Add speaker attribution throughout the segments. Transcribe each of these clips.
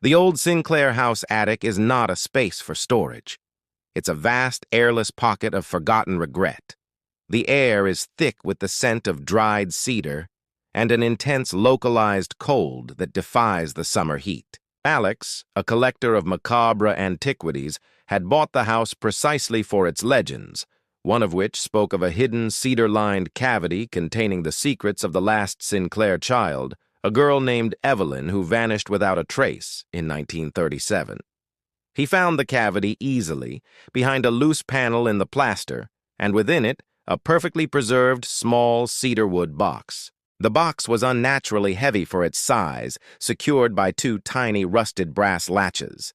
Speaker 1: The old Sinclair House attic is not a space for storage. It's a vast, airless pocket of forgotten regret. The air is thick with the scent of dried cedar and an intense localized cold that defies the summer heat. Alex, a collector of macabre antiquities, had bought the house precisely for its legends, one of which spoke of a hidden cedar-lined cavity containing the secrets of the last Sinclair child, a girl named Evelyn who vanished without a trace in 1937. He found the cavity easily, behind a loose panel in the plaster, and within it, a perfectly preserved small cedarwood box. The box was unnaturally heavy for its size, secured by two tiny rusted brass latches.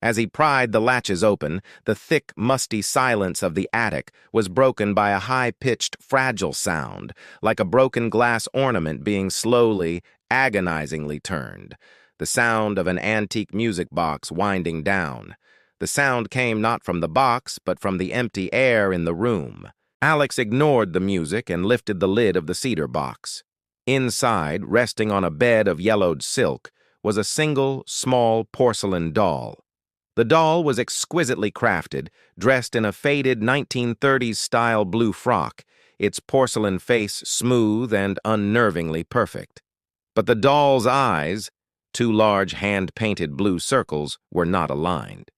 Speaker 1: As he pried the latches open, the thick, musty silence of the attic was broken by a high-pitched, fragile sound, like a broken glass ornament being slowly, agonizingly turned. The sound of an antique music box winding down. The sound came not from the box, but from the empty air in the room. Alex ignored the music and lifted the lid of the cedar box. Inside, resting on a bed of yellowed silk, was a single, small porcelain doll. The doll was exquisitely crafted, dressed in a faded 1930s-style blue frock, its porcelain face smooth and unnervingly perfect. But the doll's eyes, two large hand-painted blue circles, were not aligned.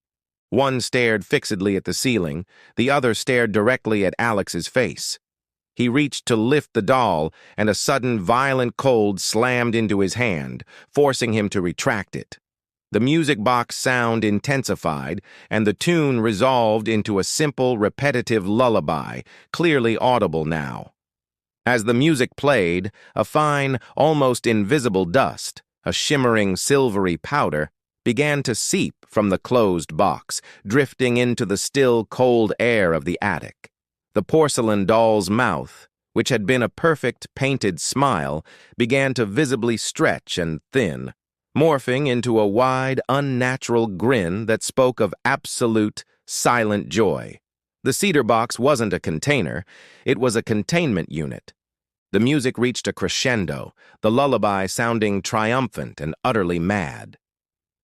Speaker 1: One stared fixedly at the ceiling, the other stared directly at Alex's face. He reached to lift the doll, and a sudden violent cold slammed into his hand, forcing him to retract it. The music box sound intensified, and the tune resolved into a simple, repetitive lullaby, clearly audible now. As the music played, a fine, almost invisible dust, a shimmering silvery powder, began to seep from the closed box, drifting into the still, cold air of the attic. The porcelain doll's mouth, which had been a perfect painted smile, began to visibly stretch and thin, morphing into a wide, unnatural grin that spoke of absolute, silent joy. The cedar box wasn't a container, it was a containment unit. The music reached a crescendo, the lullaby sounding triumphant and utterly mad.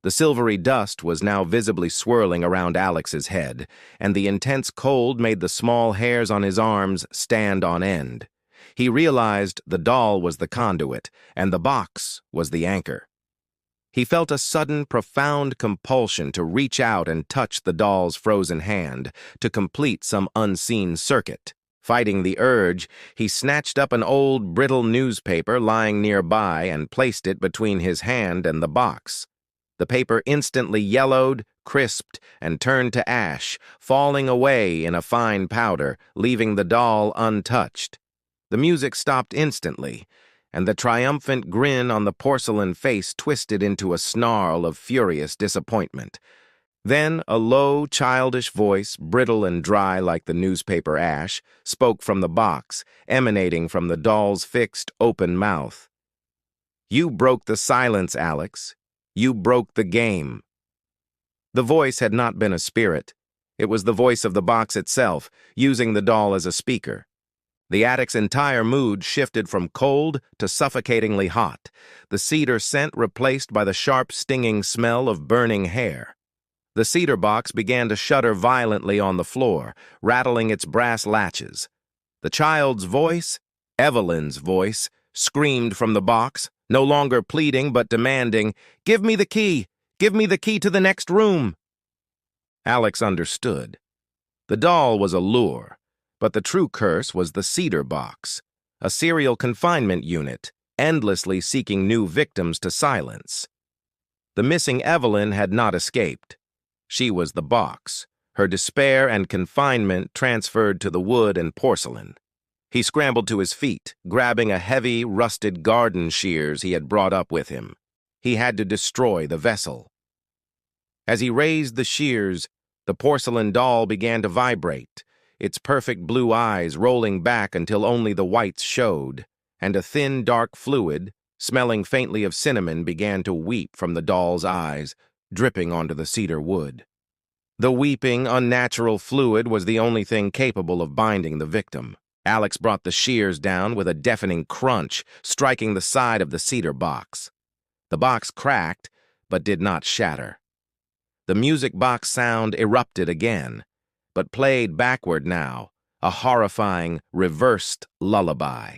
Speaker 1: The silvery dust was now visibly swirling around Alex's head, and the intense cold made the small hairs on his arms stand on end. He realized the doll was the conduit, and the box was the anchor. He felt a sudden, profound compulsion to reach out and touch the doll's frozen hand, to complete some unseen circuit. Fighting the urge, he snatched up an old, brittle newspaper lying nearby and placed it between his hand and the box. The paper instantly yellowed, crisped, and turned to ash, falling away in a fine powder, leaving the doll untouched. The music stopped instantly, and the triumphant grin on the porcelain face twisted into a snarl of furious disappointment. Then a low, childish voice, brittle and dry like the newspaper ash, spoke from the box, emanating from the doll's fixed, open mouth. "You broke the silence, Alex. You broke the game." The voice had not been a spirit. It was the voice of the box itself, using the doll as a speaker. The attic's entire mood shifted from cold to suffocatingly hot, the cedar scent replaced by the sharp, stinging smell of burning hair. The cedar box began to shudder violently on the floor, rattling its brass latches. The child's voice, Evelyn's voice, screamed from the box, no longer pleading but demanding, "Give me the key! Give me the key to the next room!" Alex understood. The doll was a lure, but the true curse was the cedar box, a serial confinement unit, endlessly seeking new victims to silence. The missing Evelyn had not escaped. She was the box, her despair and confinement transferred to the wood and porcelain. He scrambled to his feet, grabbing a heavy, rusted garden shears he had brought up with him. He had to destroy the vessel. As he raised the shears, the porcelain doll began to vibrate, its perfect blue eyes rolling back until only the whites showed, and a thin, dark fluid, smelling faintly of cinnamon, began to weep from the doll's eyes, dripping onto the cedar wood. The weeping, unnatural fluid was the only thing capable of binding the victim. Alex brought the shears down with a deafening crunch, striking the side of the cedar box. The box cracked, but did not shatter. The music box sound erupted again, but played backward now, a horrifying, reversed lullaby.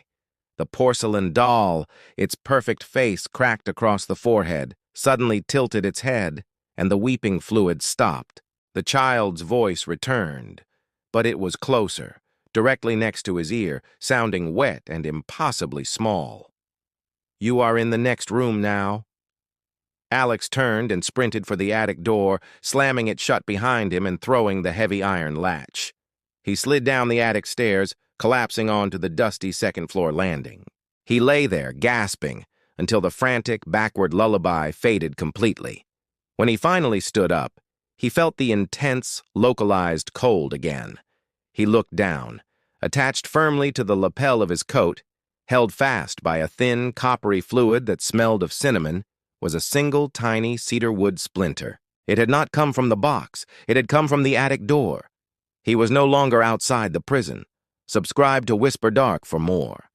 Speaker 1: The porcelain doll, its perfect face cracked across the forehead, suddenly tilted its head, and the weeping fluid stopped. The child's voice returned, but it was closer, directly next to his ear, sounding wet and impossibly small. "You are in the next room now." Alex turned and sprinted for the attic door, slamming it shut behind him and throwing the heavy iron latch. He slid down the attic stairs, collapsing onto the dusty second-floor landing. He lay there, gasping, until the frantic, backward lullaby faded completely. When he finally stood up, he felt the intense, localized cold again. He looked down. Attached firmly to the lapel of his coat, held fast by a thin, coppery fluid that smelled of cinnamon, was a single tiny cedar wood splinter. It had not come from the box. It had come from the attic door. He was no longer outside the prison. Subscribe to Whisper Dark for more.